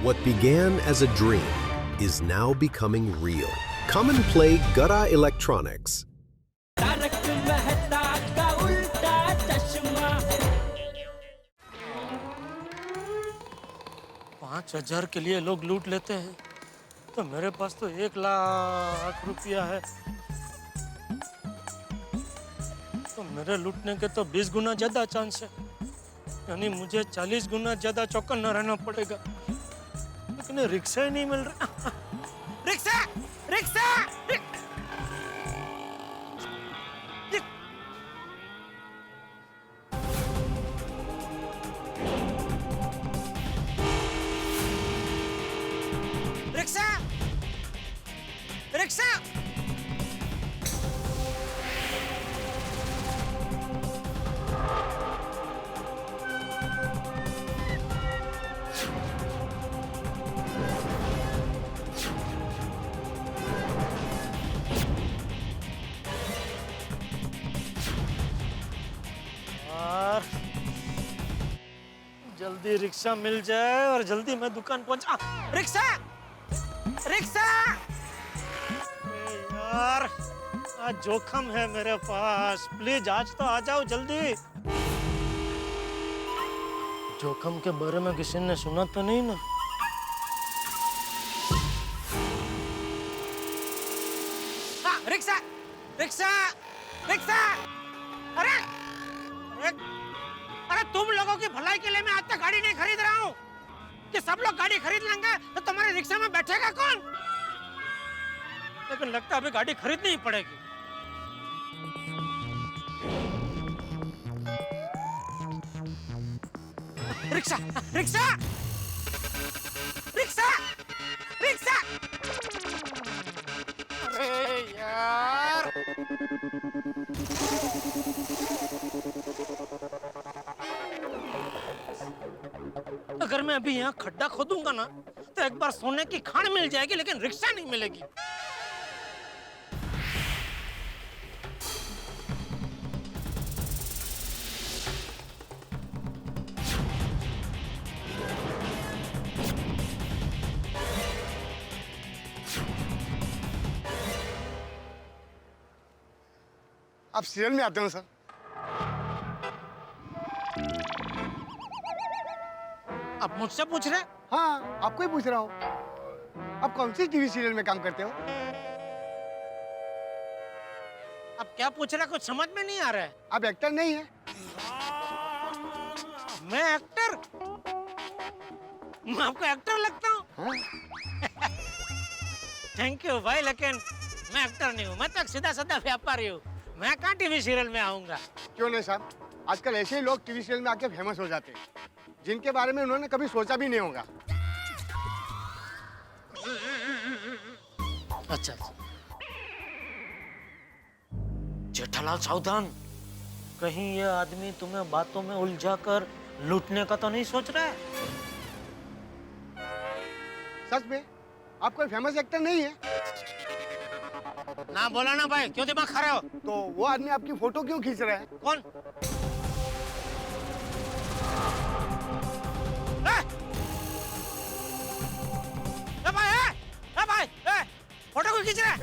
What began as a dream is now becoming real. Come and play Gada Electronics. Tarak Mehta का उल्टा चश्मा। 5,000 के लिए लोग लूट लेते हैं तो मेरे पास तो 1,00,000 रुपया है, तो मेरे लूटने के तो 20 गुना ज्यादा चांस है, यानी मुझे 40 गुना ज्यादा चौकन्ना रहना पड़ेगा। लेकिन रिक्शा ही नहीं मिल रहा। रिक्शा रिक्शा रिक्शा रिक्शा और जल्दी रिक्शा मिल जाए और जल्दी मैं दुकान पहुंचा। रिक्शा रिक्शा यार, आज जोखम है मेरे पास, प्लीज आज तो आ जाओ जल्दी। जोखम के बारे में किसी ने सुना तो नहीं ना? रिक्शा रिक्शा रिक्शा अरे अरे तुम लोगों की भलाई के लिए मैं आज तक गाड़ी नहीं खरीद रहा हूँ कि सब लोग गाड़ी खरीद लेंगे तो तुम्हारे रिक्शा में बैठेगा कौन? लेकिन लगता है अभी गाड़ी खरीदनी ही पड़ेगी। रिक्शा रिक्शा रिक्शा रिक्शा अरे यार, अगर मैं अभी यहाँ खड्डा खोदूंगा ना तो एक बार सोने की खान मिल जाएगी, लेकिन रिक्शा नहीं मिलेगी। आप सीरियल में आते हो सर? आप मुझसे पूछ रहे? हाँ, आपको ही पूछ रहा हूँ। आप कौन सी टीवी सीरियल में काम करते हो? आप क्या पूछ रहे? कुछ समझ में नहीं आ रहा है। आप एक्टर नहीं है? मैं एक्टर? मैं आपको एक्टर लगता हूँ? हाँ? थैंक यू भाई, लेकिन मैं एक्टर नहीं हूँ, मैं तो सीधा साधा व्यापारी हूँ। मैं कहाँ टीवी सीरियल में आऊंगा? क्यों नहीं साहब, आजकल ऐसे ही लोग टीवी सीरियल में आके फेमस हो जाते हैं जिनके बारे में उन्होंने कभी सोचा भी नहीं होगा। अच्छा जेठालाल सावधान, कहीं ये आदमी तुम्हें बातों में उलझाकर लूटने का तो नहीं सोच रहा है? सच में आप कोई फेमस एक्टर नहीं है? ना बोला ना भाई, क्यों दिमाग खा रहे हो? तो वो आदमी आपकी फोटो क्यों खींच रहा है? कौन? भाई फोटो क्यों खींच रहा है?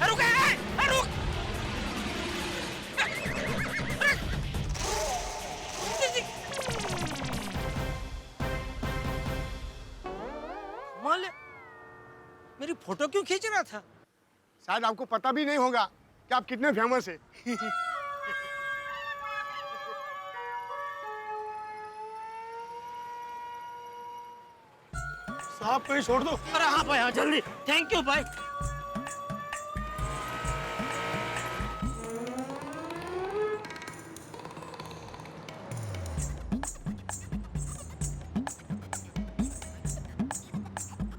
रुक रुक। मान ले, मेरी फोटो क्यों खींच रहा था? शायद आपको पता भी नहीं होगा कि आप कितने फेमस है। साहब कहीं छोड़ दो। अरे हाँ भाई, हाँ जल्दी। थैंक यू भाई।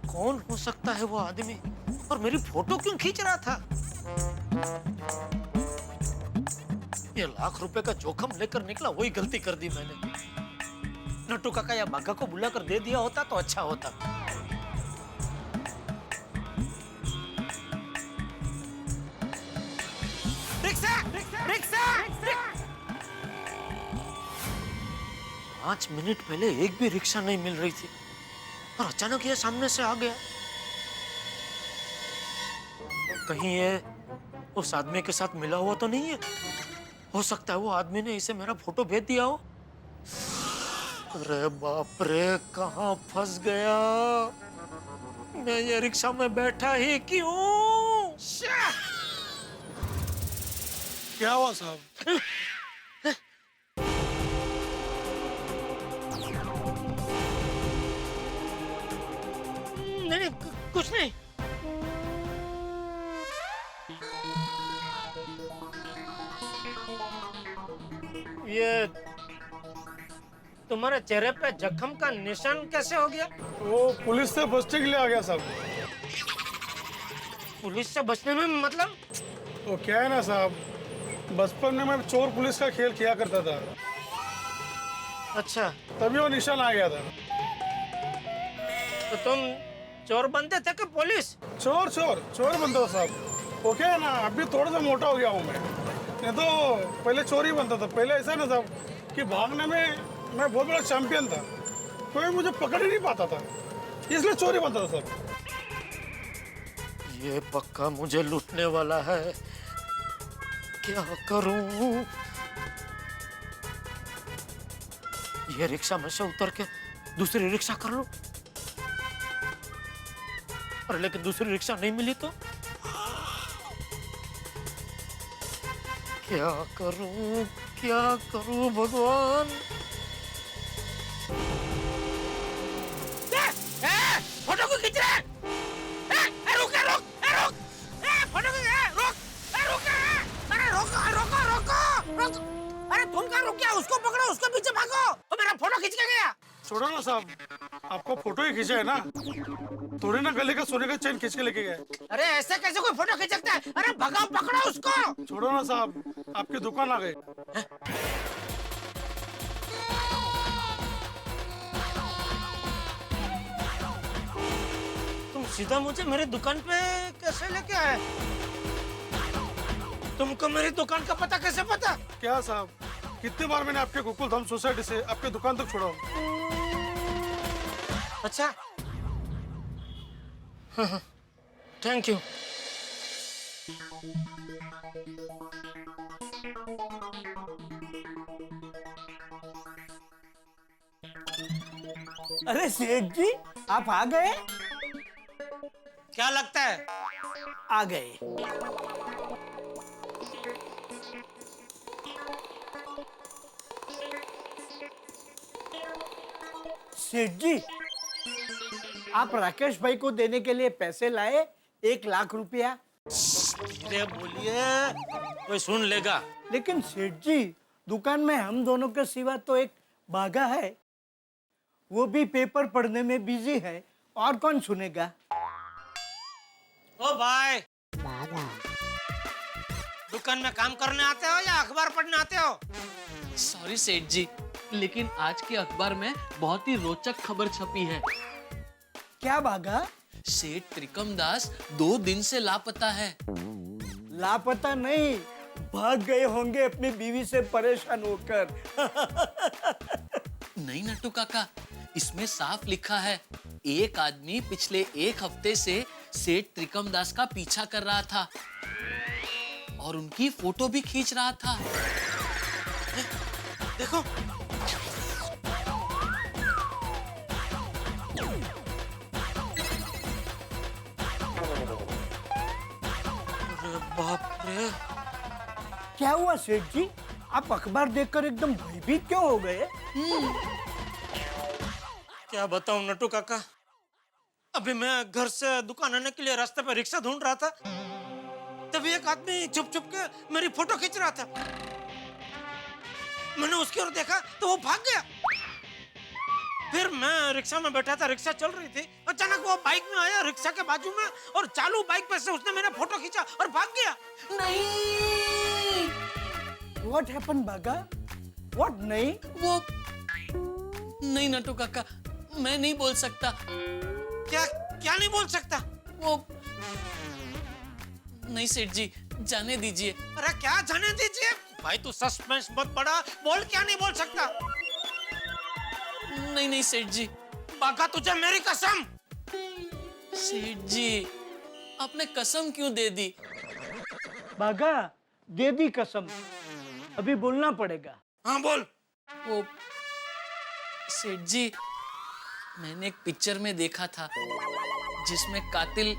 कौन हो सकता है वो आदमी, और मेरी फोटो क्यों खींच रहा था? ये लाख रुपए का जोखम लेकर निकला, वही गलती कर दी मैंने। नट्टू काका या बाघा को बुलाकर दे दिया होता तो अच्छा होता। रिक्शा! रिक्शा! रिक्शा! 5 मिनट पहले एक भी रिक्शा नहीं मिल रही थी और अचानक ये सामने से आ गया। कहीं ये उस आदमी के साथ मिला हुआ तो नहीं है? हो सकता है वो आदमी ने इसे मेरा फोटो भेज दिया हो। अरे बाप रे, कहाँ फंस गया मैं, ये रिक्शा में बैठा ही क्यों? क्या हुआ साहब? नहीं, कुछ नहीं। ये तुम्हारे चेहरे पे जख्म का निशान कैसे हो गया? वो पुलिस से बचने के लिए आ गया साहब। पुलिस से बचने में मतलब? वो क्या है ना साहब, बचपन में मैं चोर पुलिस का खेल किया करता था, अच्छा तभी वो निशान आ गया था। तो तुम चोर बनते थे कि पुलिस? चोर चोर चोर बनता था साहब। वो क्या है ना, अभी थोड़ा सा मोटा हो गया हूँ मैं, नहीं तो पहले चोर ही बनता था। पहले ऐसा ना साहब कि भागने में मैं बहुत बड़ा चैंपियन था, कोई मुझे पकड़ ही नहीं पाता था, इसलिए चोर ही बनता था साहब। ये पक्का मुझे लूटने वाला है, क्या करूं? ये रिक्शा में से उतर के दूसरी रिक्शा कर लूं, और लेकिन दूसरी रिक्शा नहीं मिली तो क्या करूं, क्या करूं भगवान? फोटो को खींच रहा है। रुक रुक रुक, फोटो को रुक रुक, अरे रोको रोको रोको रोक, अरे तुम कहाँ रुक गया? उसको पकड़ो, उसके पीछे भागो, वो मेरा फोटो खींच के गया। छोड़ो ना साहब, आपको फोटो ही खींचा है ना, थोड़ी ना गले का सोने का चेन खींच के लेके गए। अरे ऐसे कैसे कोई फोटो खींच सकता है? अरे भगाओ, पकड़ो उसको। छोड़ो ना साहब, आपकी दुकान आ गई। तुम सीधा मुझे मेरी दुकान पे कैसे लेके आए? तुमको मेरी दुकान का पता कैसे पता? क्या साहब, कितनी बार मैंने आपके गोकुल धाम सोसाइटी से आपके दुकान तक छोड़ा हूँ। अच्छा, थैंक यू। अरे सेठ जी, आप आ गए? क्या लगता है? आ गए। सेठ जी, आप राकेश भाई को देने के लिए पैसे लाए, 1 लाख रुपया। धीरे बोलिए, कोई सुन लेगा। लेकिन सेठ जी, दुकान में हम दोनों के सिवा तो एक बाघा है, वो भी पेपर पढ़ने में बिजी है, और कौन सुनेगा? ओ भाई, दुकान में काम करने आते हो या अखबार पढ़ने आते हो? सॉरी सेठ जी, लेकिन आज के अखबार में बहुत ही रोचक खबर छपी है। क्या बाघा? सेठ त्रिकम दास 2 दिन से लापता है। लापता नहीं, भाग गए होंगे अपनी बीवी से परेशान होकर। नहीं नट्टू काका, इसमें साफ लिखा है, एक आदमी पिछले 1 हफ्ते से सेठ त्रिकम दास का पीछा कर रहा था और उनकी फोटो भी खींच रहा था। देखो, अरे बाप रे, क्या हुआ सेठ जी? आप अखबार देखकर एकदम भयभीत क्यों हो गए? क्या बताऊं नट्टू काका, अभी मैं घर से दुकान आने के लिए रास्ते पर रिक्शा ढूंढ रहा था, तभी एक आदमी छुप छुप के मेरी फोटो खींच रहा था। मैंने उसकी ओर देखा तो वो भाग गया। फिर मैं रिक्शा में बैठा था, रिक्शा चल रही थी, अचानक वो बाइक में आया रिक्शा के बाजू में, और चालू बाइक पे से उसने मेरा फोटो खींचा और भाग गया। नहीं, What happened, बाघा? What नहीं? वो नहीं नट्टू काका, मैं नहीं बोल सकता। क्या क्या नहीं बोल सकता? वो नहीं सेठ जी, जाने दीजिए। अरे क्या जाने दीजिए भाई, तू सस्पेंस मत बढ़ा, बोल क्या नहीं बोल सकता? नहीं नहीं सेठ जी। बाका तुझे मेरी कसम। सेठ जी आपने कसम क्यों दे दी? बागा दे दी कसम, अभी बोलना पड़ेगा। हाँ बोल। वो सेठ जी, मैंने एक पिक्चर में देखा था जिसमें कातिल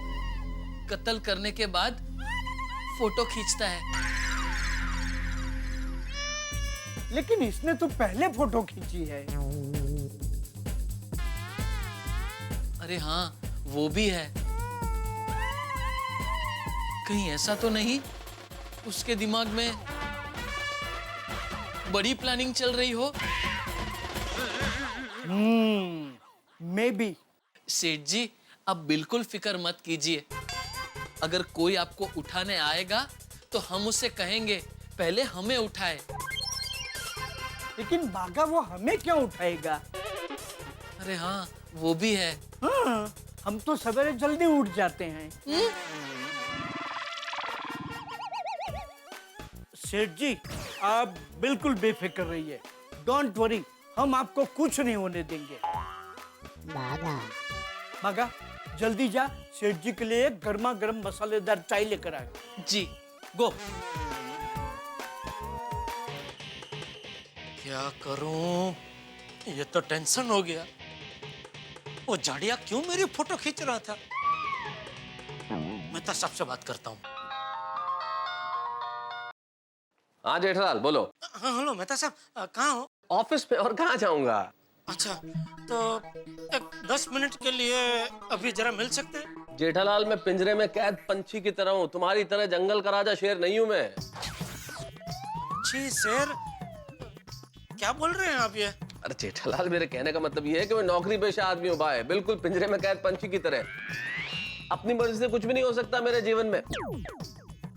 कत्ल करने के बाद फोटो खींचता है। लेकिन इसने तो पहले फोटो खींची है। अरे हाँ वो भी है। कहीं ऐसा तो नहीं उसके दिमाग में बड़ी प्लानिंग चल रही हो? May be. सेठ जी आप बिल्कुल फिक्र मत कीजिए। अगर कोई आपको उठाने आएगा तो हम उसे कहेंगे पहले हमें उठाए। लेकिन बागा वो हमें क्यों उठाएगा? अरे हाँ वो भी है। हाँ, हम तो सवेरे जल्दी उठ जाते हैं। सेठ जी आप बिल्कुल बेफिक्र रहिए, डोंट वरी, हम आपको कुछ नहीं होने देंगे। बागा जल्दी जा, सेठ जी के लिए गर्मा गर्म मसालेदार चाय लेकर आ। जी गो। क्या करूं? ये तो टेंशन हो गया। वो जाड़िया क्यों मेरी फोटो खींच रहा था? मैं तो सबसे बात करता हूँ। हाँ जेठालाल बोलो। हाँ हेलो मेहता साहब, कहाँ हो? ऑफिस में, और कहाँ जाऊंगा? अच्छा तो एक 10 मिनट के लिए अभी जरा मिल सकते हैं? जेठालाल मैं पिंजरे में कैद पंछी की तरह हूँ, तुम्हारी तरह जंगल का राजा शेर नहीं हूँ मैं। जी शेर? क्या बोल रहे हैं आप ये? अरे जेठालाल मेरे कहने का मतलब ये है कि मैं नौकरी पेशा आदमी हूँ भाई, बिल्कुल पिंजरे में कैद पंछी की तरह। अपनी मर्जी से कुछ भी नहीं हो सकता मेरे जीवन में।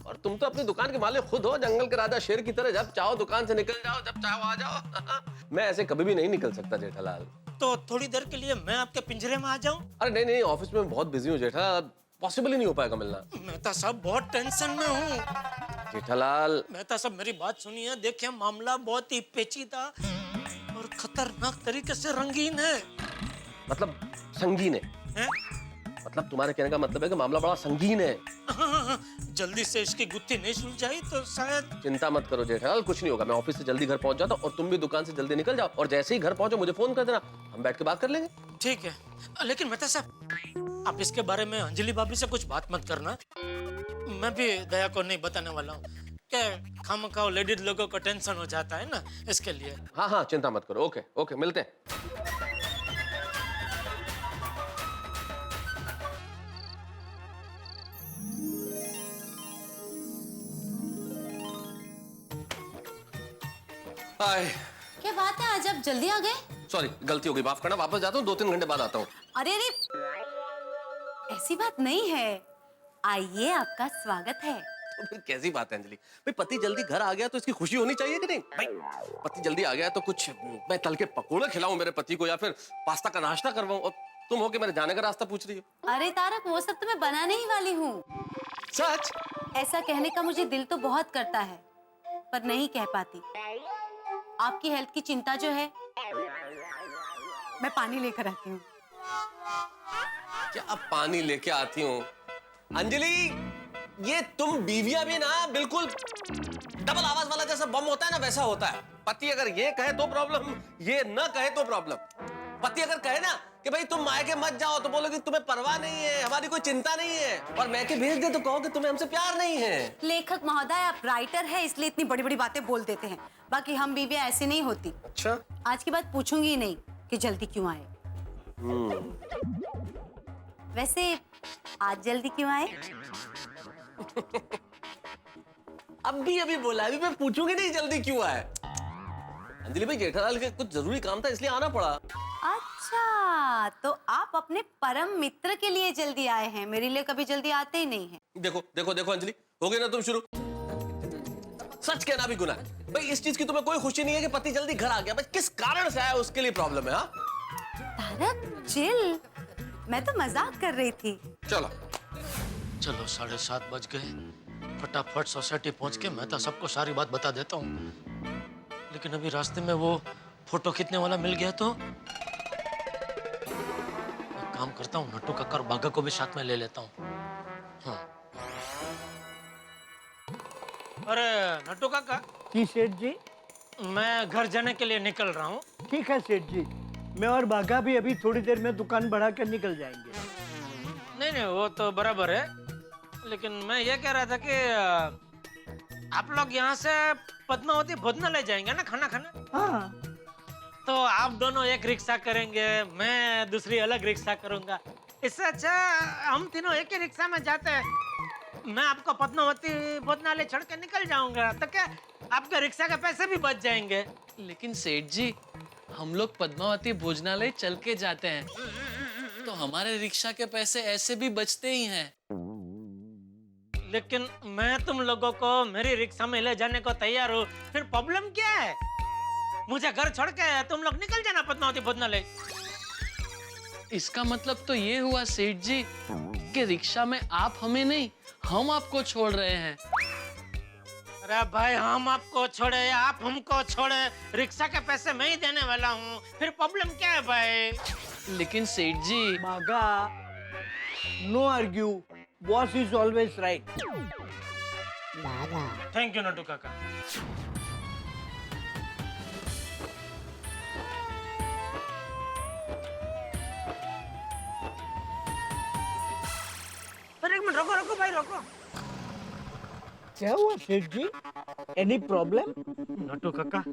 और तुम तो अपनी दुकान के मालिक खुद हो, जंगल के राजा शेर की तरह, जब चाहो दुकान से निकल जाओ, जब चाहो आ जाओ। मैं ऐसे कभी भी नहीं निकल सकता जेठालाल। तो थोड़ी देर के लिए मैं आपके पिंजरे में आ जाऊं? अरे नहीं नहीं, ऑफिस में बहुत बिजी हूँ जेठालाल, पॉसिबल ही नहीं हो पाएगा मिलना। मेहता साहब बहुत टेंशन में हूँ। जेठालाल मेहता साहब मेरी बात सुनिए, देखिए मामला बहुत ही पेचीदा और खतरनाक तरीके से रंगीन है। मतलब संगीन है? हैं? मतलब तुम्हारे कहने का मतलब है कि मामला बड़ा संगीन है। हाँ, जल्दी से इसकी गुत्थी नहीं सुलझाई तो शायद। चिंता मत करो जेठालाल, कुछ नहीं होगा। मैं ऑफिस से जल्दी घर पहुंच जाता हूँ और तुम भी दुकान से जल्दी निकल जाओ, और जैसे ही घर पहुंचो मुझे फोन कर देना, हम बैठ के बात कर लेंगे। ठीक है, लेकिन मेहता साहब आप इसके बारे में अंजलि भाभी से कुछ बात मत करना। मैं भी दया को नहीं बताने वाला हूँ कि खामखा लेडीज लोगों को टेंशन हो जाता है ना, इसके लिए। हाँ हाँ चिंता मत करो। ओके ओके मिलते हैं। हाय। क्या बात है, आज आप जल्दी आ गए? सॉरी गलती हो गई, माफ करना, वापस जाता हूँ, 2-3 घंटे बाद आता हूँ। अरे अरे, ऐसी बात नहीं है, आइए आपका स्वागत है। तो फिर कैसी बात है अंजलि भाई, पति जल्दी घर आ गया तो इसकी खुशी होनी चाहिए कि नहीं भाई? पति जल्दी आ गया तो कुछ मैं तल के पकोड़े खिलाऊं मेरे पति को, या फिर पास्ता का नाश्ता करवाऊं, और तुम हो के मेरे जाने का रास्ता पूछ रही हो। अरे तारक, वो सब तो मैं बनाने ही वाली हूँ। सच? ऐसा कहने का मुझे दिल तो बहुत करता है, पर नहीं कह पाती। आपकी हेल्थ की चिंता जो है, मैं पानी लेकर आती हूँ। क्या अब पानी लेके आती हूँ? अंजलि, ये तुम बीवियां भी ना बिल्कुल डबल आवाज वाला जैसा बम होता है ना, वैसा होता है। पति अगर ये कहे तो प्रॉब्लम, ये न कहे तो प्रॉब्लम। पति अगर कहे ना कि भाई तुम मायके मत जाओ, तो बोलोगे तुम्हें परवाह नहीं है, हमारी कोई चिंता नहीं है, और मैं के भेज दे तो कहो कि तुम्हें हमसे प्यार नहीं है। लेखक महोदय, आप राइटर है इसलिए इतनी बड़ी बड़ी बातें बोल देते हैं, बाकी हम बीवियां ऐसी नहीं होती। अच्छा, आज की बात पूछूंगी ही नहीं कि जल्दी क्यों आए। वैसे आज जल्दी क्यों आए? अभी बोला, अभी मैं पूछूंगी नहीं जल्दी क्यों आए। अंजलि भाई, जेठालाल के कुछ जरूरी काम था इसलिए आना पड़ा। अच्छा, तो आप अपने परम मित्र के लिए जल्दी आए हैं, मेरे लिए कभी जल्दी आते ही नहीं हैं। देखो देखो देखो अंजलि, हो गए ना तुम शुरू। सच कहना भी गुनाह है भाई, इस चीज की तुम्हें कोई खुशी नहीं है कि पति जल्दी घर आ गया, बस किस कारण से आया उसके लिए प्रॉब्लम है। हाँ तारक चिल, मैं तो मजाक कर रही थी। चलो चलो 7:30 बज गए, फटाफट सोसाइटी पहुंच के मैं तो सबको सारी बात बता देता हूँ। लेकिन अभी रास्ते में वो फोटो खींचने वाला मिल गया तो काम करता हूँ, नट्टू काका और बाघा को भी साथ में ले लेता हूँ। हाँ। अरे नट्टू काका, जी सेठ जी। मैं घर जाने के लिए निकल रहा हूँ। ठीक है सेठ जी, मैं और बाघा भी अभी थोड़ी देर में दुकान बढ़ा कर निकल जाएंगे। नहीं नहीं, वो तो बराबर है, लेकिन मैं ये कह रहा था कि आप लोग यहाँ से पद्मावती भोजनालय जाएंगे ना खाना खाने? हाँ। तो आप दोनों एक रिक्शा करेंगे, मैं दूसरी अलग रिक्शा करूंगा। इससे अच्छा हम तीनों एक ही रिक्शा में जाते हैं। मैं आपको पद्मावती भोजनालय छोड़ के निकल जाऊंगा, तो क्या आपके रिक्शा के पैसे भी बच जाएंगे। लेकिन सेठ जी, हम लोग पद्मावती भोजनालय चल के जाते हैं, तो हमारे रिक्शा के पैसे ऐसे भी बचते ही हैं। लेकिन मैं तुम लोगों को मेरी रिक्शा में ले जाने को तैयार हूँ, फिर प्रॉब्लम क्या है? मुझे घर छोड़ के तुम लोग निकल जाना पद्मावती भोजनालय। इसका मतलब तो ये हुआ सेठ जी कि रिक्शा में आप हमें नहीं, हम आपको छोड़ रहे हैं। अरे भाई, हम आपको छोड़े या आप हमको छोड़े, रिक्शा के पैसे मैं ही देने वाला हूँ, फिर प्रॉब्लम क्या है भाई? लेकिन Seth ji, Bagha, no argue, boss is always right. Thank you Nattu काका। अरे एक मिनट, रोको रोको भाई, रोको। क्या हुआ सेठ जी? Any problem? नट्टू काका,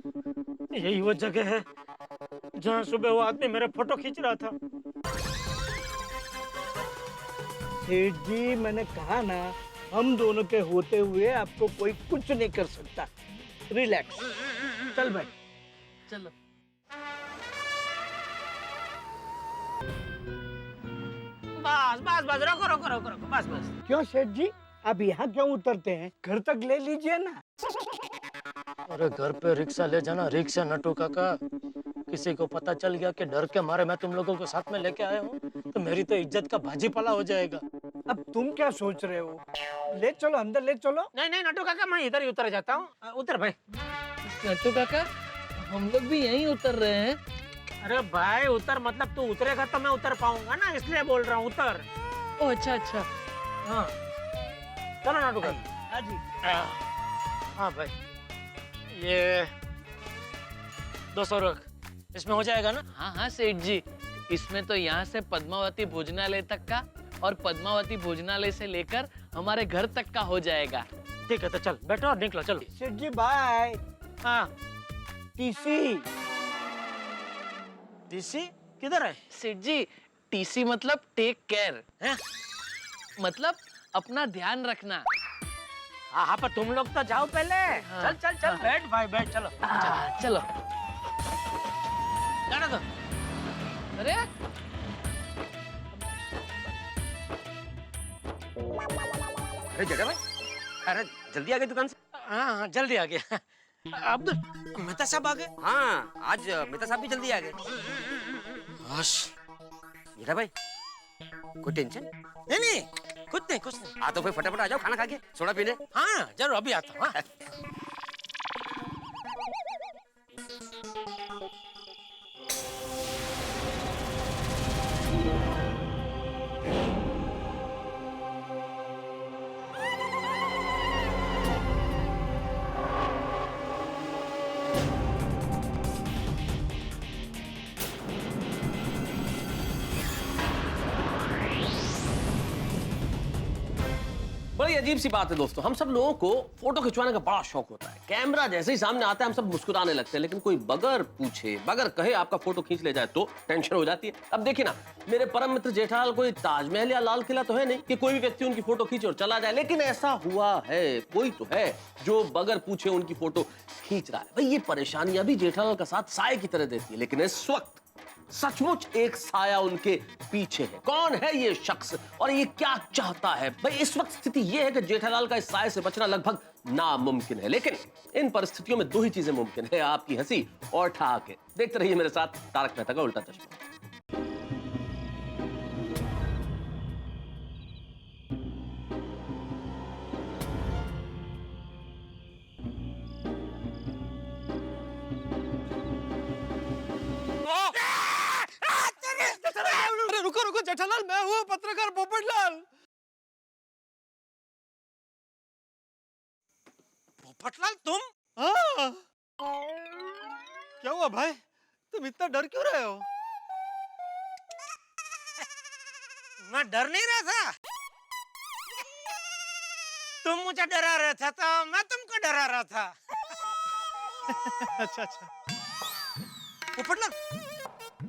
यही वो जगह है जहाँ सुबह वो आदमी मेरे फोटो खींच रहा था। सेठ जी, मैंने कहा ना, हम दोनों के होते हुए आपको कोई कुछ नहीं कर सकता। रिलैक्स, चल भाई। चलो। बस बस बस, रोको रोको रोको रोको, बस बस। क्यों सेठ जी, अब यहाँ क्यों उतरते हैं? घर तक ले लीजिए ना। अरे घर पे रिक्शा ले जाना रिक्शा नट्टू काका, किसी को पता चल गया कि डर के मारे मैं तुम लोगों को साथ में लेके आया हूँ, तो मेरी तो इज्जत का भाजीपाला हो जाएगा। अब तुम क्या सोच रहे हो? ले चलो, अंदर ले चलो। नहीं नहीं नट्टू काका, मैं इधर ही उतर जाता हूँ। उतर भाई। नट्टू काका, हम लोग भी यहीं उतर रहे हैं। अरे भाई उतर, मतलब तू उतरेगा तो मैं उतर पाऊंगा ना, इसलिए बोल रहा हूँ उतर। ओह अच्छा अच्छा। हाँ चलो नट्टू काका। हाँ जी। हाँ भाई, ये 200 रख, इसमें हो जाएगा ना? हाँ हाँ सेठ जी, इसमें तो यहाँ से पद्मावती भोजनालय तक का और पद्मावती भोजनालय से लेकर हमारे घर तक का हो जाएगा। ठीक है, तो चल बैठो और निकलो, चलो। सेठ जी बाय। हाँ। टीसी। टीसी किधर है? सेठ जी, टीसी मतलब टेक केयर है, मतलब अपना ध्यान रखना। हाँ हाँ, पर तुम लोग तो जाओ पहले। हाँ, चल चल चल, बैठ भाई बैठ, चलो चलो। जाना तो। अरे अरे जगह भाई, अरे जल्दी आ गए दुकान से। हाँ हाँ जल्दी आ गया। अब मेहता साहब आ गए। हाँ, आज मेहता साहब भी जल्दी आ गए। जगह भाई, कोई टेंशन? नहीं नहीं, कुछ नहीं कुछ नहीं। हाँ तो फिर फटाफट आ जाओ खाना खा के सोडा पीने। हाँ जरूर, अभी आता हूँ। हाँ। बड़ी अजीब सी बात है दोस्तों, हम सब लोगों को फोटो खिंचवाने का बड़ा शौक होता है। कैमरा जैसे ही सामने आता है हम सब मुस्कुराने लगते हैं, लेकिन कोई बगैर पूछे, बगैर कहे आपका फोटो खींच ले जाए तो टेंशन हो जाती है। अब देखिए ना, मेरे परम मित्र जेठालाल कोई ताजमहल या लाल किला तो है नहीं कि कोई भी व्यक्ति उनकी फोटो खींचे और चला जाए, लेकिन ऐसा हुआ है, कोई तो है जो बगैर पूछे उनकी फोटो खींच रहा है। भाई ये परेशानियां भी जेठालाल का साथ साए की तरह देती है, लेकिन इस वक्त सचमुच एक साया उनके पीछे है। कौन है ये शख्स और ये क्या चाहता है? भाई इस वक्त स्थिति ये है कि जेठालाल का इस साये से बचना लगभग नामुमकिन है, लेकिन इन परिस्थितियों में दो ही चीजें मुमकिन है, आपकी हंसी और ठहाके। देखते रहिए मेरे साथ तारक मेहता का उल्टा चश्मा। रुको रुको जेठालाल, मैं हूँ पत्रकार पोपटलाल। पोपटलाल तुम? हाँ। क्या हुआ भाई, तुम इतना डर क्यों रहे हो? मैं डर नहीं रहा था, तुम मुझे डरा रहे थे तो मैं तुमको डरा रहा था। अच्छा अच्छा। पोपटलाल,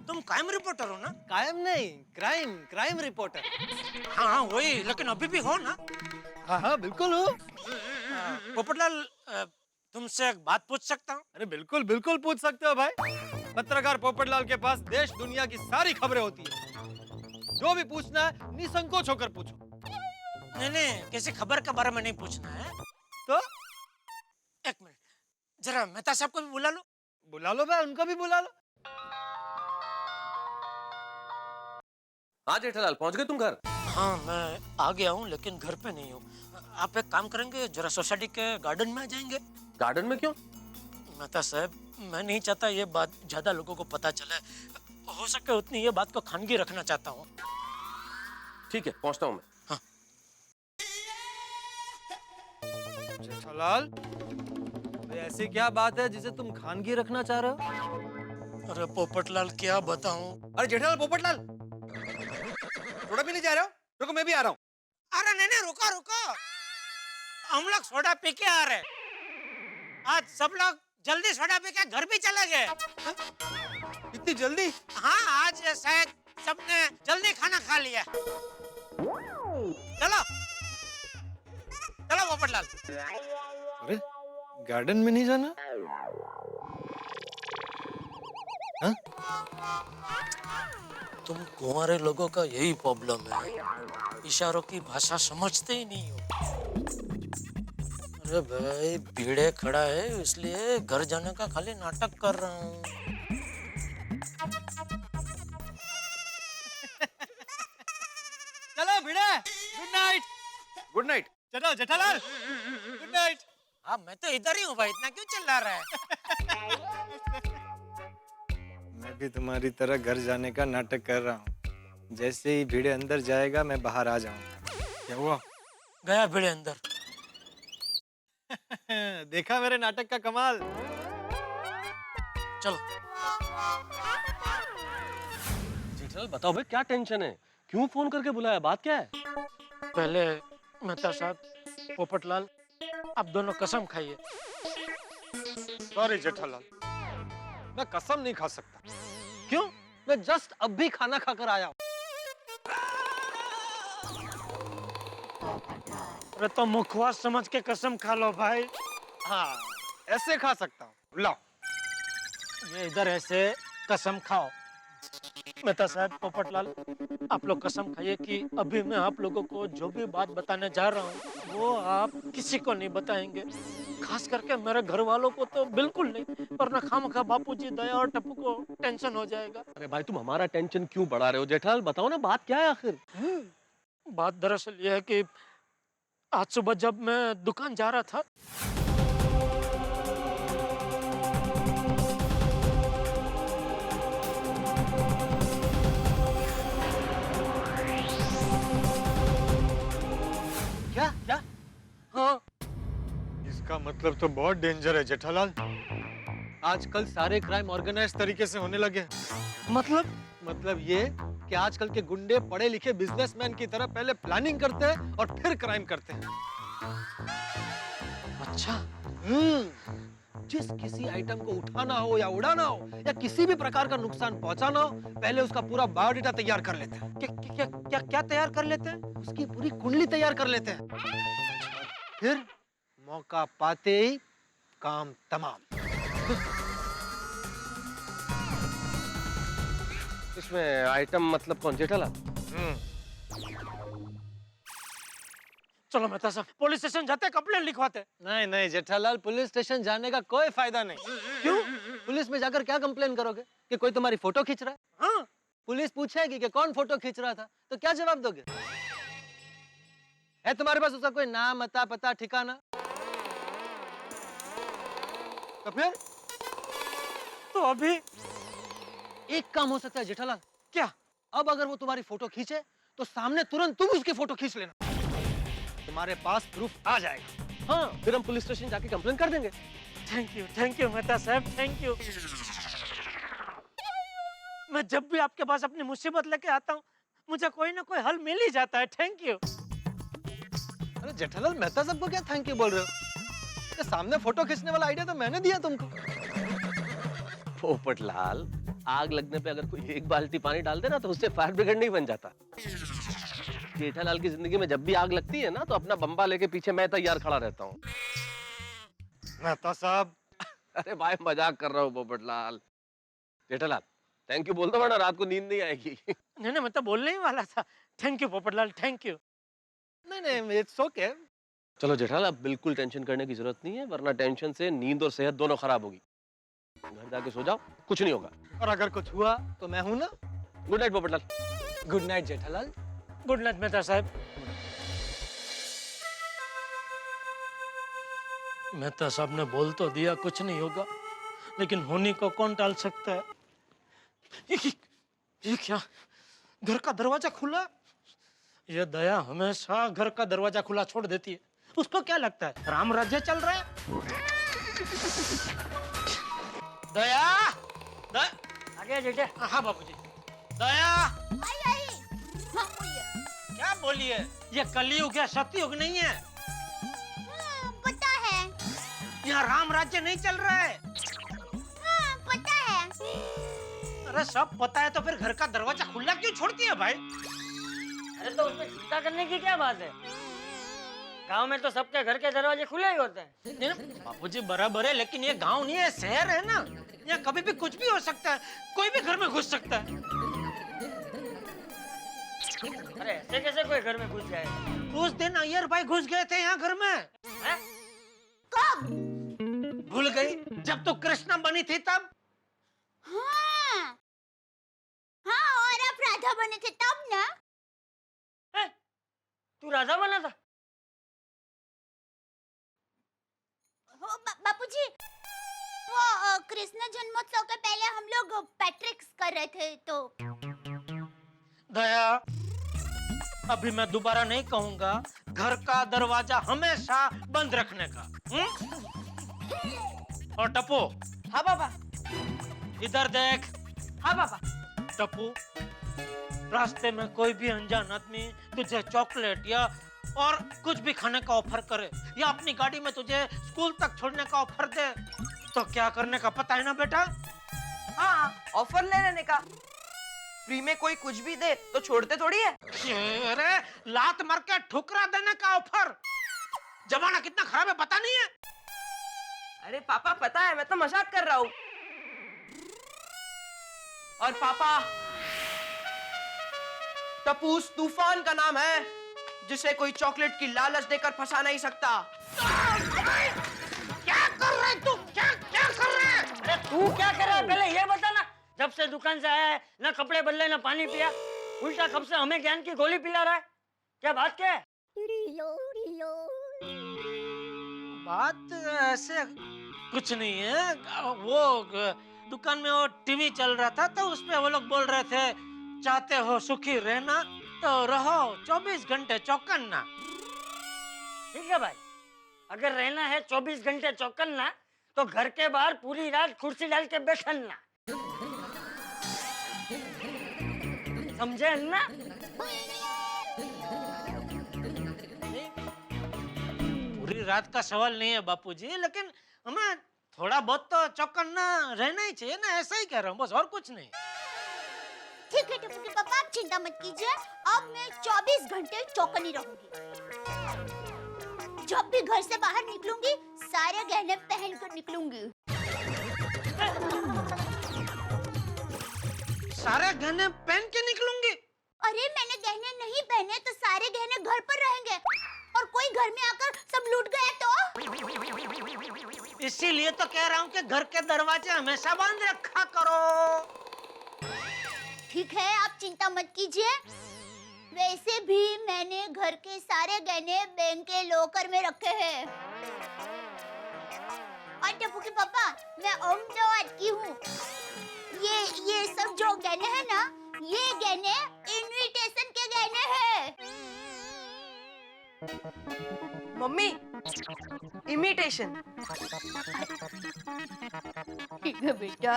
तुम कायम रिपोर्टर हो ना? कायम नहीं, क्राइम रिपोर्टर। हाँ वही, लेकिन अभी भी हो ना? हाँ हाँ बिल्कुल हो। पोपटलाल, तुमसे एक बात पूछ सकता हूँ? अरे बिल्कुल बिल्कुल पूछ सकते हो भाई। पत्रकार पोपटलाल के पास देश दुनिया की सारी खबरें होती है, जो भी पूछना है निसंकोच होकर पूछो। नहीं नहीं, किसी खबर के बारे में नहीं पूछना है। तो एक मिनट, जरा मेहता साहब को भी बुला लो। बुला लो भाई, उनको भी बुला लो। हाँ जेठालाल, पहुंच गए तुम घर? हाँ मैं आ गया हूँ, लेकिन घर पे नहीं हूँ। आप एक काम करेंगे, जरा सोसाइटी के गार्डन में आ जाएंगे? गार्डन में क्यों? मेहता साहब, मैं नहीं चाहता ये बात ज्यादा लोगों को पता चले, हो सके उतनी ये बात को खानगी रखना चाहता हूँ। ठीक है, पहुंचता हूँ मैं। जेठालाल, तो ऐसी क्या बात है जिसे तुम खानगी रखना चाह रहे हो? अरे पोपटलाल, क्या बताऊं? अरे जेठालाल, पोपटलाल, थोड़ा भी नहीं जा रहे हो? रुको, मैं भी आ रहा हूँ। अरे नहीं नहीं, रुको रुको, हम लोग सोडा पी के आ रहे। आज सब लोग जल्दी सोडा पी के घर भी चले गए। इतनी जल्दी? हाँ, आज शायद सबने जल्दी खाना खा लिया। चलो चलो पोपटलाल। अरे गार्डन में नहीं जाना? हाँ? तुम कुंवारे लोगों का यही प्रॉब्लम है, इशारों की भाषा समझते ही नहीं हो। अरे भाई, भीड़े खड़ा है इसलिए घर जाने का खाली नाटक कर रहा हूँ। चलो भिड़े, गुड नाइट। Good night. चलो जेठालाल, गुड नाइट। हाँ मैं तो इधर ही हूँ भाई, इतना क्यों चिल्ला रहा है? मैं भी तुम्हारी तरह घर जाने का नाटक कर रहा हूँ। जैसे ही भिड़े अंदर जाएगा मैं बाहर आ जाऊंगा। क्या हुआ? गया भीड़े अंदर। देखा मेरे नाटक का कमाल? चलो। जेठालाल बताओ भाई, क्या टेंशन है? क्यों फोन करके बुलाया? बात क्या है? पहले मेहता साहब, पोपटलाल, आप दोनों कसम खाइए। सॉरी जेठालाल, मैं कसम नहीं खा सकता। क्यों? मैं जस्ट अब भी खाना खाकर आया हूँ। अरे तो मुखवास समझ के कसम खा लो भाई। हाँ, ऐसे खा सकता हूँ। लाओ। ये इधर ऐसे कसम खाओ। मेहता साहब, पोपटलाल, आप लोग कसम खाइए कि अभी मैं आप लोगों को जो भी बात बताने जा रहा हूँ वो आप किसी को नहीं बताएंगे, खास करके मेरे घर वालों को तो बिल्कुल नहीं, वरना खामखा बापूजी, दया और टप्पू को टेंशन हो जाएगा। अरे भाई, तुम हमारा टेंशन क्यों बढ़ा रहे हो? जेठालाल बताओ ना, बात क्या है आखिर? बात दरअसल ये है कि आज सुबह जब मैं दुकान जा रहा था, क्या क्या? हाँ, इसका मतलब तो बहुत डेंजर है जेठालाल। आजकल सारे क्राइम ऑर्गेनाइज तरीके से होने लगे। मतलब ये कि आजकल के गुंडे पढ़े लिखे बिजनेसमैन की तरह पहले प्लानिंग करते हैं और फिर क्राइम करते हैं। अच्छा, जिस किसी आइटम को उठाना हो या उड़ाना हो या किसी भी प्रकार का नुकसान पहुंचाना हो, पहले उसका पूरा बायोडाटा तैयार कर लेते हैं। क्या तैयार कर लेते हैं? उसकी पूरी कुंडली तैयार कर लेते हैं। फिर मौका पाते ही काम तमाम। इसमें आइटम मतलब कौन? जेठालाल? चलो मेहता साहब, पुलिस स्टेशन जाते कंप्लेंट लिखवाते। नहीं नहीं जेठालाल, पुलिस स्टेशन जाने का कोई फायदा नहीं। क्यों? पुलिस में जाकर क्या कंप्लेन करोगे कि कोई तुम्हारी फोटो खींच रहा है? हाँ, पुलिस पूछेगी कि कौन फोटो खींच रहा था, तो क्या जवाब दोगे? है तुम्हारे पास उसका कोई नाम, अता, पता, ठिकाना? तो फिर तो अभी एक काम हो सकता है जेठालाल। क्या? अब अगर वो तुम्हारी फोटो खींचे तो सामने तुरंत तुम उसकी फोटो खींच लेना, तुम्हारे पास प्रूफ आ जाएगा। हाँ, फिर हम पुलिस स्टेशन जाके कंप्लेन कर देंगे। थैंक यू मेहता साहब, थैंक यू। मैं जब भी आपके पास अपनी मुसीबत लेके आता हूँ, मुझे कोई ना कोई हल मिल ही जाता है। Thank you. अरे जेठालाल, मेहता साहब को क्या थैंक यू बोल रहे हो? ये सामने फोटो खींचने वाला आइडिया तो मैंने दिया तुमको। पोपटलाल, आग लगने पे अगर कोई एक बाल्टी पानी डाल दे ना तो उससे फायर ब्रिगेड नहीं बन जाता। जेठालाल की जिंदगी में जब भी आग लगती है ना तो अपना बम्बा लेके पीछे मैं तैयार खड़ा रहता हूँ। मेहता साहब, अरे भाई मजाक कर रहा हूँ पोपटलाल। जेठालाल थैंक यू बोल दो वरना रात को नींद नहीं आएगी। नहीं मैं तो बोलने ही वाला था। Thank you Popatlal, thank you. नहीं, इट्स ओके। चलो जेठालाल, अब बिल्कुल टेंशन करने की जरूरत नहीं है, वरना टेंशन से नींद और सेहत दोनों खराब होगी। घर जाके सो जाओ, कुछ नहीं होगा। और अगर कुछ हुआ तो मैं हूं ना। Good night Popatlal. Good night Jethalal. Good night Mehta साहब। मेहता साहब ने बोल तो दिया कुछ नहीं होगा, लेकिन होने को कौन टाल सकता है? ये क्या, घर का दरवाजा खुला? ये दया हमेशा घर का दरवाजा खुला छोड़ देती है। उसको क्या लगता है राम राज्य चल रहा है? दया, आगे बेटे। हाँ बाबूजी। दया, हाँ, बोलिए। क्या बोलिए? ये कलयुग है, सतयुग नहीं है। पता है। यहाँ राम राज्य नहीं चल रहा है। हाँ, पता है। अरे सब पता है तो फिर घर का दरवाजा खुला क्यों छोड़ती है भाई? अरे तो उसमें चिंता करने की क्या बात है? गांव में तो सबके घर के दरवाजे खुले ही होते हैं। बाबूजी बराबर है, लेकिन ये गांव नहीं है, शहर है ना। यहाँ कभी भी कुछ भी हो सकता है, कोई भी घर में घुस सकता है। अरे ऐसे कैसे कोई घर में घुस जाएगा? उस दिन अय्यर भाई घुस गए थे यहाँ घर में। हैं? कब? भूल गई? जब तो कृष्णा बनी थी तब। हाँ, हाँ, और आप राधा बने थे तब ना? हैं? तू राधा बना था? बापूजी, वो कृष्ण जन्मोत्सव के पहले हम लोग पैट्रिक्स कर रहे थे तो। दया, अभी मैं दोबारा नहीं कहूंगा घर का दरवाजा हमेशा बंद रखने का। और टप्पू। हाँ पापा। इधर देख। हाँ पापा। टप्पू, रास्ते में कोई भी अनजान आदमी तुझे चॉकलेट या और कुछ भी खाने का ऑफर करे या अपनी गाड़ी में तुझे स्कूल तक छोड़ने का ऑफर दे, तो क्या करने का पता है ना बेटा? हाँ, ऑफर ले लेने का। फ्री में कोई कुछ भी दे तो छोड़ते थोड़ी है। अरे लात मार के ठुकरा देने का ऑफर। जमाना कितना खराब है पता नहीं है? अरे पापा पता है, मैं तो मजाक कर रहा हूँ। और पापा, टपूस तूफान का नाम है जिसे कोई चॉकलेट की लालच देकर फंसा नहीं सकता। क्या कर रहे तू? क्या कर रहे? अरे तू क्या कर रहा है पहले ये बता ना। जब से दुकान से आया है ना कपड़े बदले ना पानी पिया, उल्टा कब से हमें ज्ञान की गोली पिला रहा है। क्या बात क्या है? बात ऐसे कुछ नहीं है। वो दुकान में वो टीवी चल रहा था तो उसमें वो लोग बोल रहे थे चाहते हो सुखी रहना तो रहो 24 घंटे चौकन्ना। ठीक है भाई, अगर रहना है 24 घंटे चौकन्ना तो घर के बाहर पूरी रात कुर्सी डाल के बैठना। समझे ना? पूरी रात का सवाल नहीं है बापूजी, लेकिन हमें थोड़ा बहुत तो चौकन्ना रहना ही चाहिए ना। ऐसा ही कह रहा हूँ बस, और कुछ नहीं। ठीक है टप्पू के पापा, आप चिंता मत कीजिए। अब मैं 24 घंटे चौकन्नी रहूंगी। जब भी घर से बाहर निकलूंगी सारे गहने पहन कर निकलूंगी। सारे गहने पहन के निकलूंगी? अरे मैंने गहने नहीं पहने तो सारे गहने घर पर रहेंगे और कोई घर में आकर सब लूट गया तो? इसीलिए तो कह रहा हूँ कि घर के दरवाजे हमेशा बंद रखा करो। ठीक है, आप चिंता मत कीजिए। वैसे भी मैंने घर के सारे गहने बैंक के लॉकर में रखे हैं। और टप्पू के पापा, मैं अहमदाबाद की हूँ। ये सब जो गहने हैं ना, ये गहने इनविटेशन के गहने हैं। Mummy imitation. ठीक है बेटा।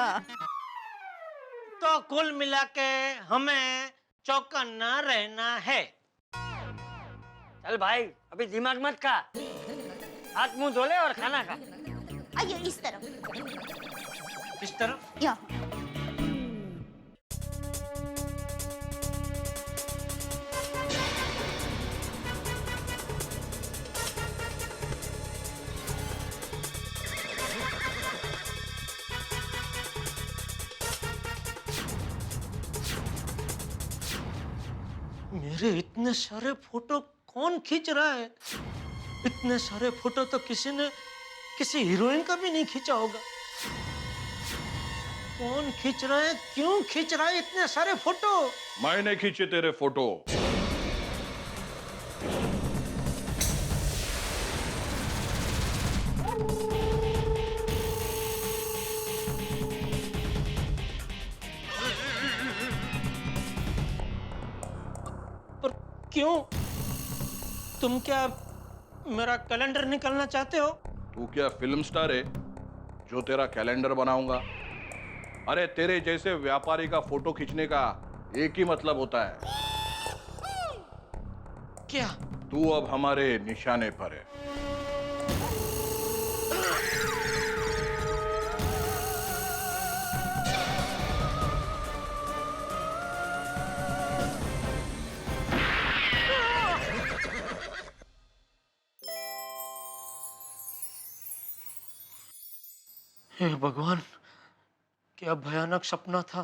तो कुल मिला के हमें चौकन्ना रहना है। चल भाई, अभी दिमाग मत खा, हाथ मुंह धो ले और खाना खा। आइए इस तरफ। इस तरफ। यहाँ। मेरे इतने सारे फोटो कौन खींच रहा है? इतने सारे फोटो तो किसी ने किसी हीरोइन का भी नहीं खींचा होगा। कौन खींच रहा है? क्यों खींच रहा है इतने सारे फोटो? मैंने खींचे तेरे फोटो। पर क्यों? तुम क्या मेरा कैलेंडर निकालना चाहते हो? तू क्या फिल्म स्टार है जो तेरा कैलेंडर बनाऊंगा? अरे तेरे जैसे व्यापारी का फोटो खींचने का एक ही मतलब होता है। क्या? तू अब हमारे निशाने पर है। हे भगवान, क्या भयानक सपना था।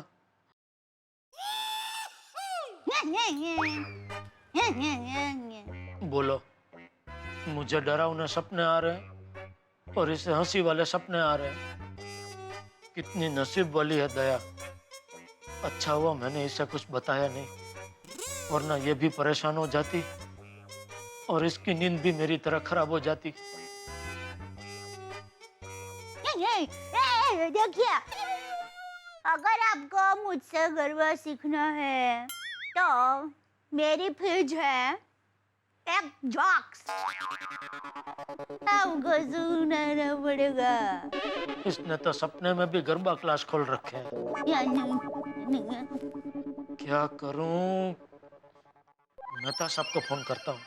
बोलो, मुझे डरावने सपने आ रहे हैं और इसे हंसी वाले सपने आ रहे हैं। कितनी नसीब वाली है दया। अच्छा हुआ मैंने इसे कुछ बताया नहीं, वरना ये भी परेशान हो जाती और इसकी नींद भी मेरी तरह खराब हो जाती। देखिए, अगर आपको मुझसे गरबा सीखना है तो मेरी फ्रिज है एक जॉक्स, आपको सुनाना पड़ेगा। इसने तो सपने में भी गरबा क्लास खोल रखे हैं। क्या करूं? मेहता साहब को फोन करता हूँ।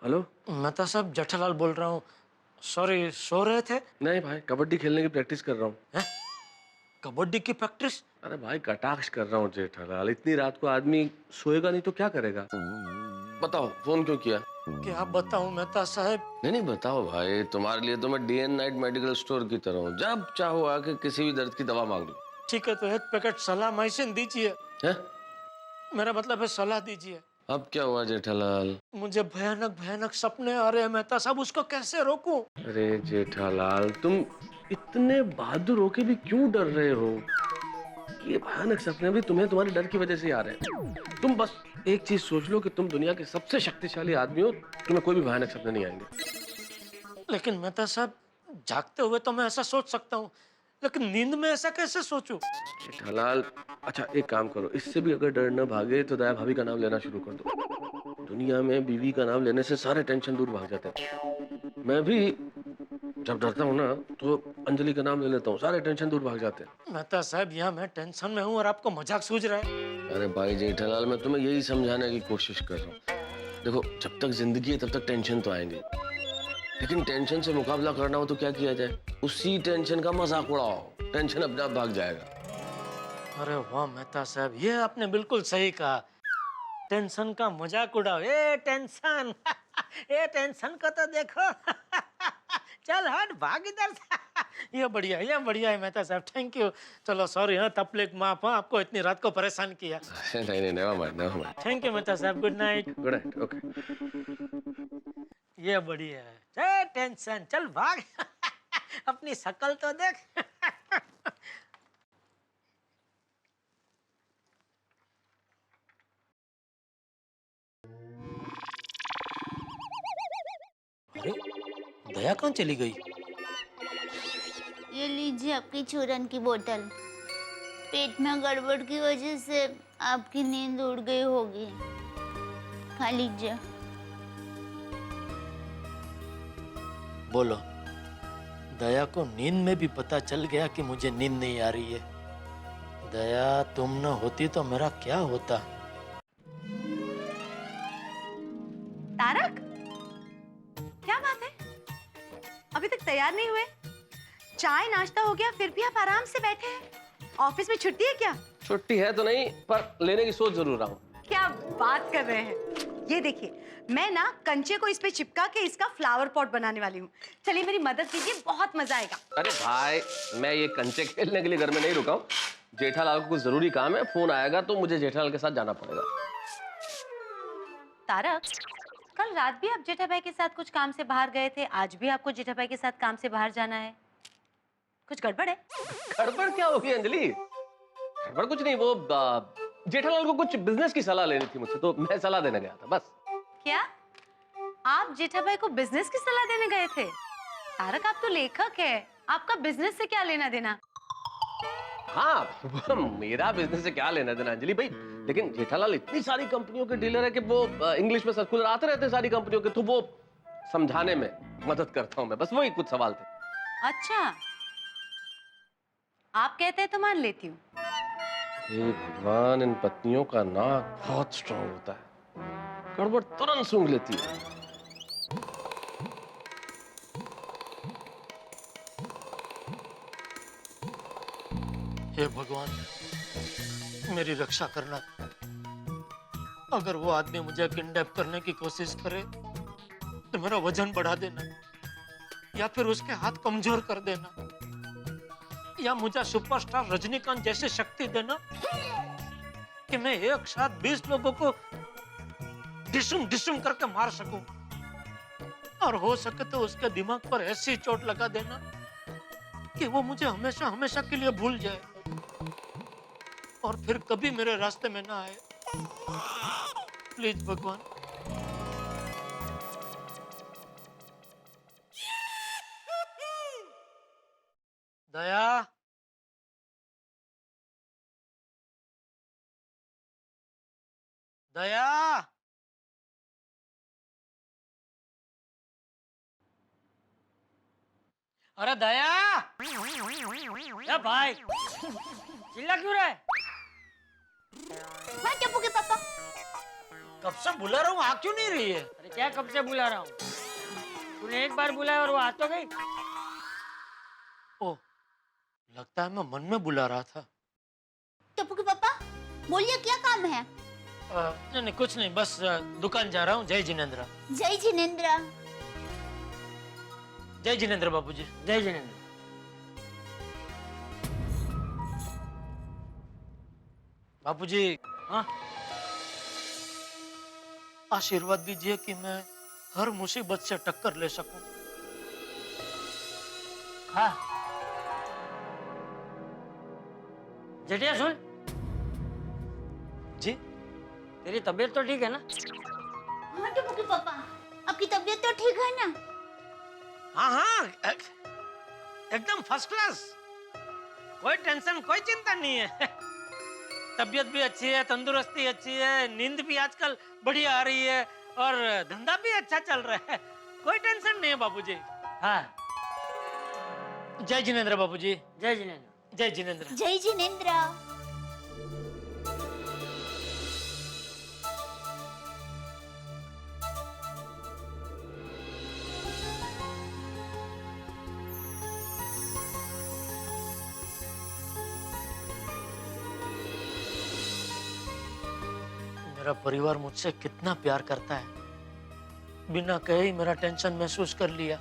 हेलो मेहता साहब, जेठालाल बोल रहा हूँ। सॉरी, सो रहे थे? नहीं भाई, कबड्डी खेलने की प्रैक्टिस कर रहा हूँ। कबड्डी की प्रैक्टिस? अरे भाई, कटाक्ष कर रहा हूँ जेठालाल। इतनी रात को आदमी सोएगा नहीं तो क्या करेगा? बताओ, फोन क्यों किया? क्या बताऊं मेहता साहब? नहीं बताओ भाई, तुम्हारे लिए तो मैं day and night medical store की तरह हूँ। जब चाहो आके किसी भी दर्द की दवा मांग लो। ठीक है, तो एक पैकेट सलामाइसिन दीजिए। है? मेरा मतलब है सलाह दीजिए। अब क्या हुआ जेठालाल? मुझे भयानक भयानक सपने आ रहे हैं मेहता साहब, उसको कैसे रोकूं? अरे जेठालाल, तुम इतने बहादुर होके भी क्यों डर रहे हो? ये भयानक सपने भी तुम्हें तुम्हारे डर की वजह से आ रहे हैं। तुम बस एक चीज सोच लो कि तुम दुनिया के सबसे शक्तिशाली आदमी हो, तुम्हें कोई भी भयानक सपने नहीं आएंगे। लेकिन मेहता साहब, जागते हुए तो मैं ऐसा सोच सकता हूँ, लेकिन नींद में ऐसा कैसे सोचूं? जेठालाल, अच्छा एक काम करो, इससे भी अगर डर न भागे तो दया भाभी का नाम लेना शुरू कर दो। दुनिया में बीवी का नाम लेने से सारे टेंशन दूर भाग जाते हैं। मैं भी जब डरता हूँ ना तो अंजलि का नाम ले लेता हूँ, सारे टेंशन दूर भाग जाते हैं। मेहता साहब, यहाँ मैं टेंशन में हूँ और आपको मजाक सूझ रहा है। अरे भाई जेठालाल, मैं तुम्हें यही समझाने की कोशिश कर रहा हूँ। देखो, जब तक जिंदगी है तब तक टेंशन तो आएंगे, लेकिन टेंशन से मुकाबला करना हो तो क्या किया जाए? उसी टेंशन का मजाक उड़ाओ, टेंशन अपने आप भाग जाएगा। अरे वाह मेहता साहब, ये आपने बिल्कुल सही कहा। टेंशन का मजाक उड़ाओ। ए टेंशन ए टेंशन को तो देखो चल हट, भाग इधर से। ये बढ़िया है मेहता साहब, थैंक यू। चलो सॉरी, हाँ तपलीक माफ, हाँ आपको इतनी रात को परेशान किया। नहीं, never mind. Thank you Mehta साहब, good night. Good night, okay. ये बढ़िया है। टेंशन, चल भाग अपनी शक्ल तो देख। अरे दया कहाँ चली गई? ये लीजिए आपकी चूरन की बोतल। पेट में गड़बड़ की वजह से आपकी नींद उड़ गई होगी, खा लीजिए। बोलो, दया को नींद में भी पता चल गया कि मुझे नींद नहीं आ रही है। दया तुम न होती तो मेरा क्या होता। तारक, क्या बात है? अभी तक तैयार नहीं हुए? चाय नाश्ता हो गया फिर भी आप आराम से बैठे हैं? ऑफिस में छुट्टी है क्या? छुट्टी है तो नहीं, पर लेने की सोच जरूर रहा हूँ। क्या बात कर रहे हैं? ये देखिए, मैं ना कंचे को इस पे चिपका के इसका फ्लावर पॉट बनाने वाली हूँ। चलिए मेरी मदद कीजिए, बहुत मजा आएगा। अरे भाई, मैं ये कंचे खेलने के लिए घर में नहीं रुका हूँ। जेठालाल को कुछ जरूरी काम है, फोन आएगा तो मुझे जेठालाल के साथ जाना पड़ेगा। तारक, कल रात भी आप जेठा भाई के साथ कुछ काम से बाहर गए थे, आज भी आपको जेठा भाई के साथ काम से बाहर जाना है। कुछ गड़बड़ है? गड़बड़ क्या होगी अंजलि? गड़बड़ कुछ नहीं, वो जेठालाल को कुछ बिजनेस की सलाह लेनी थी मुझसे, तो मैं सलाह देने गया था बस। क्या आप जेठा भाई को बिजनेस की सलाह देने गए थे? तारक, आप तो लेखक है, आपका बिजनेस से क्या लेना देना? हाँ, मेरा बिजनेस से क्या लेना देना अंजलि भाई, लेकिन जेठालाल इतनी सारी कंपनियों के डीलर है कि वो इंग्लिश में सर्कुलर आते रहते हैं सारी कंपनियों के, तो वो समझाने में मदद करता हूँ मैं, बस वही कुछ सवाल थे। अच्छा, आप कहते हैं तो मान लेती हूँ। हे भगवान, इन पत्नियों का नाक बहुत स्ट्रांग होता है, गड़बड़ तुरंत सूंघ लेती है। हे भगवान, मेरी रक्षा करना। अगर वो आदमी मुझे किडनैप करने की कोशिश करे तो मेरा वजन बढ़ा देना, या फिर उसके हाथ कमजोर कर देना, या मुझे सुपरस्टार रजनीकांत जैसी शक्ति देना कि मैं एक साथ 20 लोगों को डिशुम डिशुम करके मार सकूं, और हो सके तो उसके दिमाग पर ऐसी चोट लगा देना कि वो मुझे हमेशा हमेशा के लिए भूल जाए और फिर कभी मेरे रास्ते में ना आए। प्लीज भगवान। दया, दया, अरे दया। ए भाई, चिल्ला क्यों रहा है? हाँ टप्पू के पापा। कब से बुला रहा हूँ, आ क्यों नहीं रही है? अरे क्या कब से बुला रहा हूँ? तूने एक बार बुलाया और वो आ तो गई। ओह, लगता है मैं मन में बुला रहा था। टप्पू के पापा, बोलिए क्या काम है? नहीं नहीं, कुछ नहीं, बस दुकान जा रहा हूँ। जय जिनेंद्र। जय जिनेंद्र। जय जिनेंद्र बाबूजी। जय जिनेंद्र। बाबूजी, हाँ, आशीर्वाद दीजिए कि मैं हर मुसीबत से टक्कर ले सकूं। हाँ। जेठिया सुन, जी, तेरी तबीयत तो ठीक है ना? हाँ टप्पू के पापा, आपकी तबीयत तो ठीक है ना? हाँ हाँ, एकदम फर्स्ट क्लास, कोई टेंशन कोई चिंता नहीं है। तबीयत भी अच्छी है, तंदुरुस्ती अच्छी है, नींद भी आजकल बढ़िया आ रही है और धंधा भी अच्छा चल रहा है, कोई टेंशन नहीं है बाबूजी। हाँ। जय जिनेंद्र बाबूजी। जय जिनेंद्र। जय जिनेंद्र। जय जिनेंद्र। मेरा परिवार मुझसे कितना प्यार करता है, बिना कहे ही मेरा टेंशन महसूस कर लिया।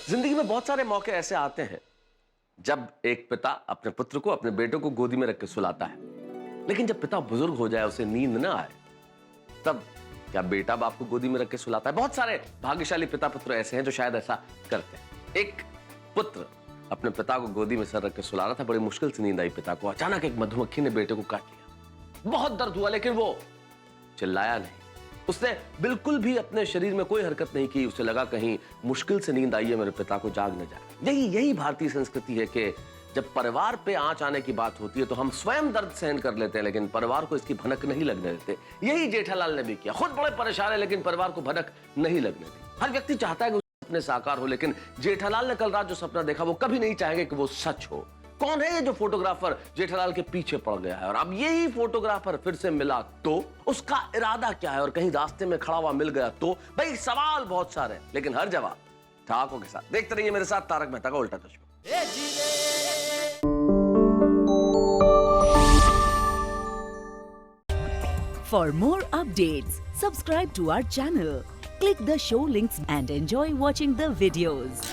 जिंदगी में बहुत सारे मौके ऐसे आते हैं जब एक पिता अपने पुत्र को, अपने बेटे को गोदी में रख के सुलाता है, लेकिन जब पिता बुजुर्ग हो जाए, उसे नींद ना आए, तब क्या बेटा बाप को गोदी में रख के सुलाता है? बहुत सारे भाग्यशाली पिता पुत्र ऐसे हैं जो शायद ऐसा करते हैं। एक पुत्र अपने पिता को गोदी में सर रख के सुला रहा था, बड़ी मुश्किल से नींद आई पिता को। अचानक एक मधुमक्खी ने बेटे को काट लिया, बहुत दर्द हुआ, लेकिन वो चिल्लाया नहीं, उसने बिल्कुल भी अपने शरीर में कोई हरकत नहीं की। उसे लगा कहीं मुश्किल से नींद आई है, मेरे पिता को जाग न जाए। यही भारतीय संस्कृति है कि जब परिवार पे आंच आने की बात होती है तो हम स्वयं दर्द सहन कर लेते हैं, लेकिन परिवार को इसकी भनक नहीं लगने देते। यही जेठालाल ने भी किया। खुद बड़े परेशान है लेकिन परिवार को भनक नहीं लगने दी। हर व्यक्ति चाहता है कि उसके सपने साकार हो, लेकिन जेठालाल ने कल रात जो सपना देखा वो कभी नहीं चाहेंगे कि वो सच हो। कौन है ये जो फोटोग्राफर जेठालाल के पीछे पड़ गया है? और अब यही फोटोग्राफर फिर से मिला तो उसका इरादा क्या है? और कहीं रास्ते में खड़ा हुआ मिल गया तो? भाई सवाल बहुत सारे हैं, लेकिन हर जवाब ठाकों के साथ। देखते रहिए मेरे साथ तारक मेहता का उल्टा चश्मा। For more updates, subscribe to our channel, click the show links and enjoy watching the videos.